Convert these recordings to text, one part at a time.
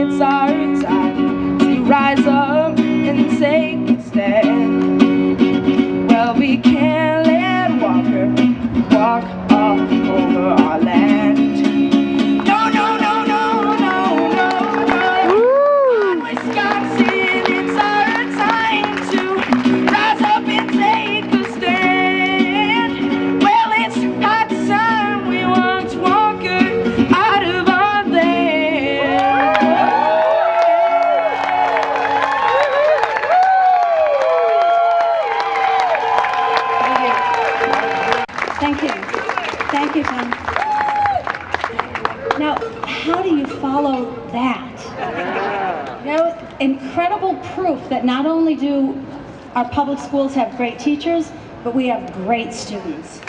it's our time to rise up and take a stand. Well, we can't let Walker walk all over our land. No, no, no, no, no, no, no. On Wisconsin, it's our time to rise up and take a stand. Well, it's high time we want Walker out of our land. Thank you. Thank you, Tom. Now, how do you follow that? You know, incredible proof that not only do our public schools have great teachers, but we have great students. So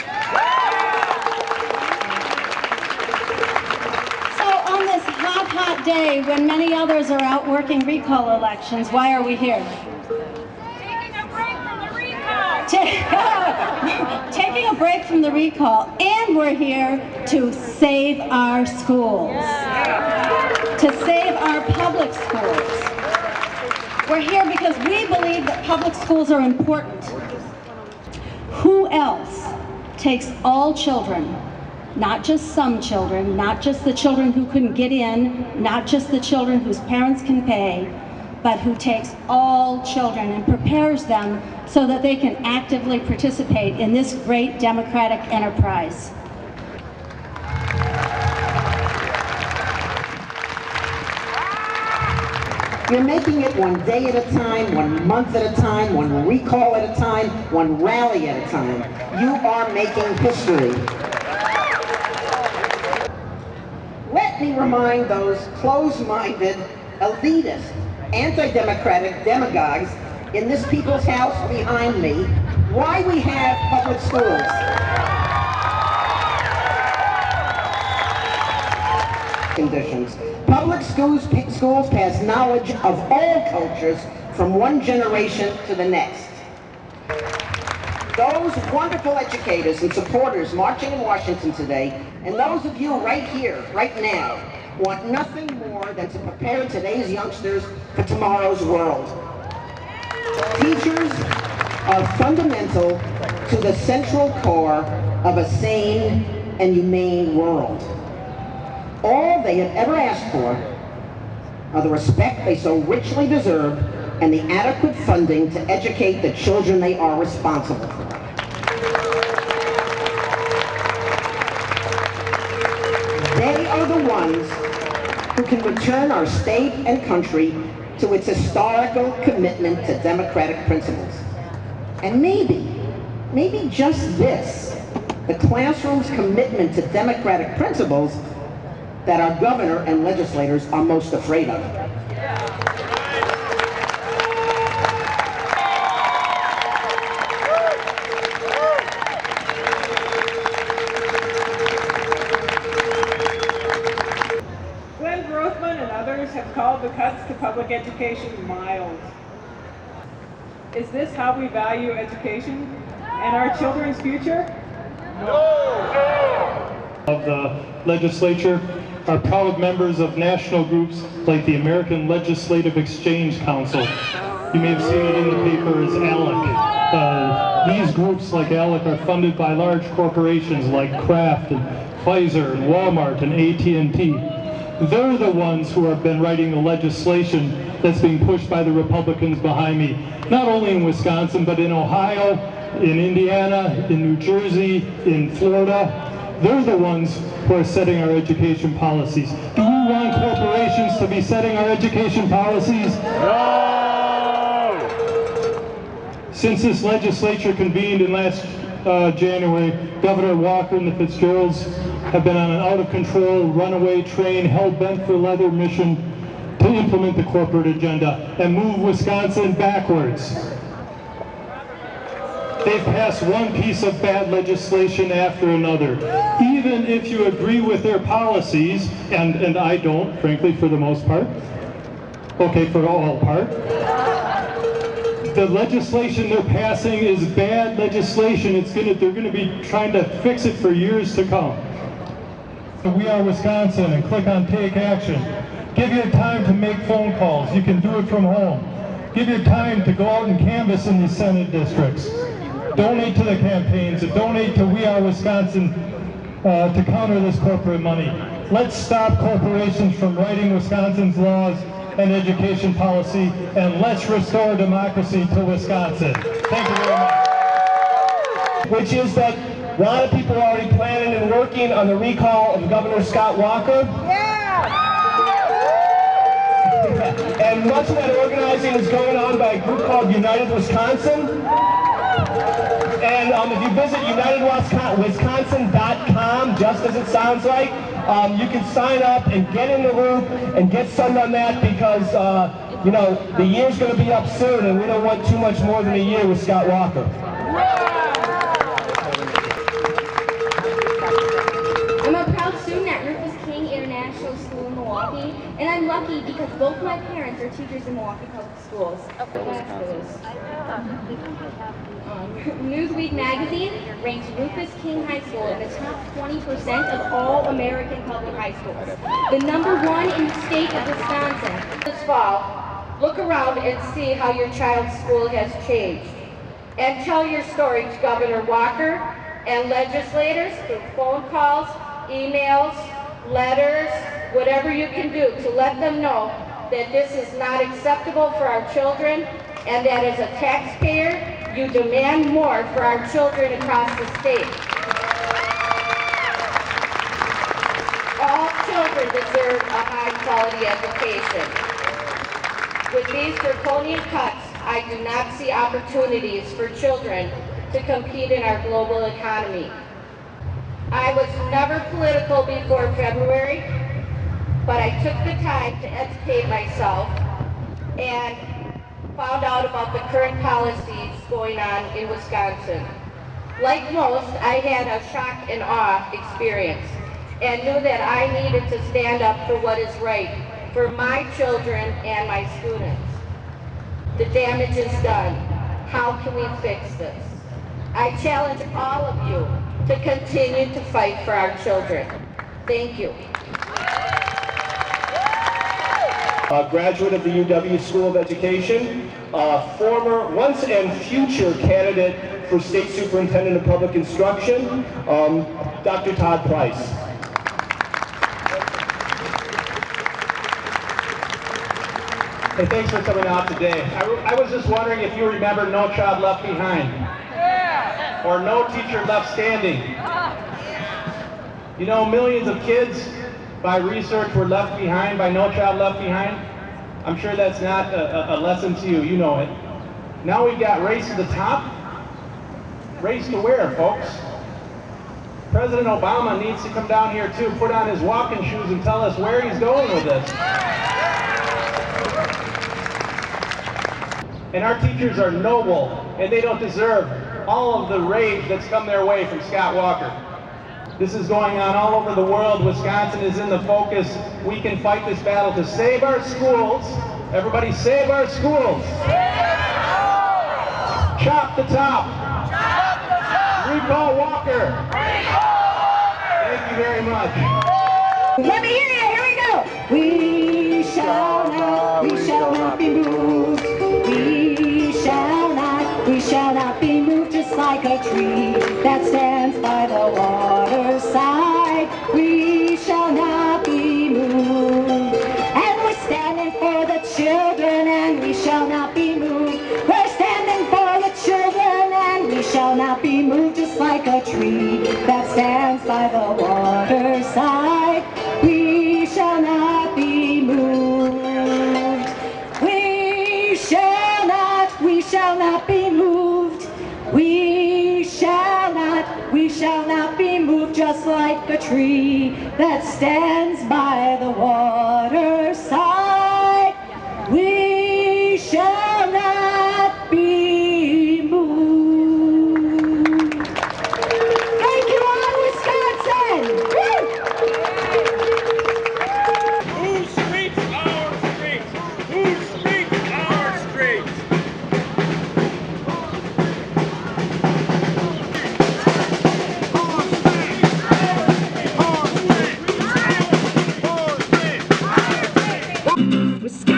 on this hot, hot day, when many others are out working recall elections, why are we here? Taking a break from the recall, and we're here to save our schools, to save our public schools. We're here because we believe that public schools are important. Who else takes all children, not just some children, not just the children who couldn't get in, not just the children whose parents can pay, but who takes all children and prepares them so that they can actively participate in this great democratic enterprise. You're making it one day at a time, 1 month at a time, one recall at a time, one rally at a time. You are making history. Let me remind those closed-minded, elitist, anti-democratic demagogues in this people's house behind me why we have public schools. Conditions. Public schools pass knowledge of all cultures from one generation to the next. Those wonderful educators and supporters marching in Washington today, and those of you right here, right now, want nothing more than to prepare today's youngsters for tomorrow's world. Teachers are fundamental to the central core of a sane and humane world. All they have ever asked for are the respect they so richly deserve and the adequate funding to educate the children they are responsible for. They are the ones who can return our state and country to its historical commitment to democratic principles. And maybe just this, the classroom's commitment to democratic principles that our governor and legislators are most afraid of. Have called the cuts to public education mild. Is this how we value education and our children's future? Of the legislature are proud members of national groups like the American Legislative Exchange Council. You may have seen it in the paper as ALEC. These groups like ALEC are funded by large corporations like Kraft and Pfizer and Walmart and AT&T. They're the ones who have been writing the legislation that's being pushed by the Republicans behind me, not only in Wisconsin, but in Ohio, in Indiana, in New Jersey, in Florida. They're the ones who are setting our education policies. Do we want corporations to be setting our education policies? No! Since this legislature convened in last January, Governor Walker and the Fitzgeralds have been on an out-of-control, runaway train, hell-bent for leather mission to implement the corporate agenda and move Wisconsin backwards. They've passed one piece of bad legislation after another. Even if you agree with their policies, and I don't, frankly, for the most part, okay, for all part, the legislation they're passing is bad legislation. They're going to be trying to fix it for years to come. We Are Wisconsin and click on Take Action. Give your time to make phone calls. You can do it from home. Give your time to go out and canvass in these Senate districts. Donate to the campaigns and donate to We Are Wisconsin to counter this corporate money. Let's stop corporations from writing Wisconsin's laws and education policy, and let's restore democracy to Wisconsin. Thank you very much. Which is that a lot of people are already planning and working on the recall of Governor Scott Walker. And much of that organizing is going on by a group called United Wisconsin. And if you visit unitedwisconsin.com, just as it sounds like, you can sign up and get in the loop and get started on that because, you know, the year's going to be up soon and we don't want too much more than a year with Scott Walker. I'm a proud student at Rufus King International School in Milwaukee, and I'm lucky because both my parents are teachers in Milwaukee Public Schools. Newsweek magazine ranks Rufus King High School in the top 20% of all American public high schools. The #1 in the state of Wisconsin. This fall, look around and see how your child's school has changed. And tell your story to Governor Walker and legislators through phone calls, emails, letters, whatever you can do to let them know that this is not acceptable for our children and that as a taxpayer, you demand more for our children across the state. All children deserve a high-quality education. With these draconian cuts, I do not see opportunities for children to compete in our global economy. I was never political before February, but I took the time to educate myself and found out about the current policies going on in Wisconsin. Like most, I had a shock and awe experience and knew that I needed to stand up for what is right for my children and my students. The damage is done. How can we fix this? I challenge all of you to continue to fight for our children. Thank you. Graduate of the UW School of Education, former, once and future candidate for State Superintendent of Public Instruction, Dr. Todd Price. Hey, thanks for coming out today. I was just wondering if you remember No Child Left Behind. Or No Teacher Left Standing. You know, millions of kids, by research, were left behind by No Child Left Behind. I'm sure that's not a lesson to you, you know it. Now we've got Race to the Top. Race to where, folks? President Obama needs to come down here too, put on his walking shoes and tell us where he's going with this. And our teachers are noble, and they don't deserve all of the rage that's come their way from Scott Walker. This is going on all over the world. Wisconsin is in the focus. We can fight this battle to save our schools. Everybody save our schools. Chop the top. Recall Walker. Thank you very much. Let me hear you. Here we go. We shall not be moved. We shall not be moved, just like a tree that stands by the waterside. We shall not be moved. And we're standing for the children, and we shall not be moved. We're standing for the children, and we shall not be moved, just like a tree that stands by the waterside. We shall not be moved. We shall not be moved. We shall not be moved, just like a tree that stands by the waterside. We shall not be moved. Thank you all, Wisconsin! Woo! Who sweeps our streets? Who sweeps our streets? was scared.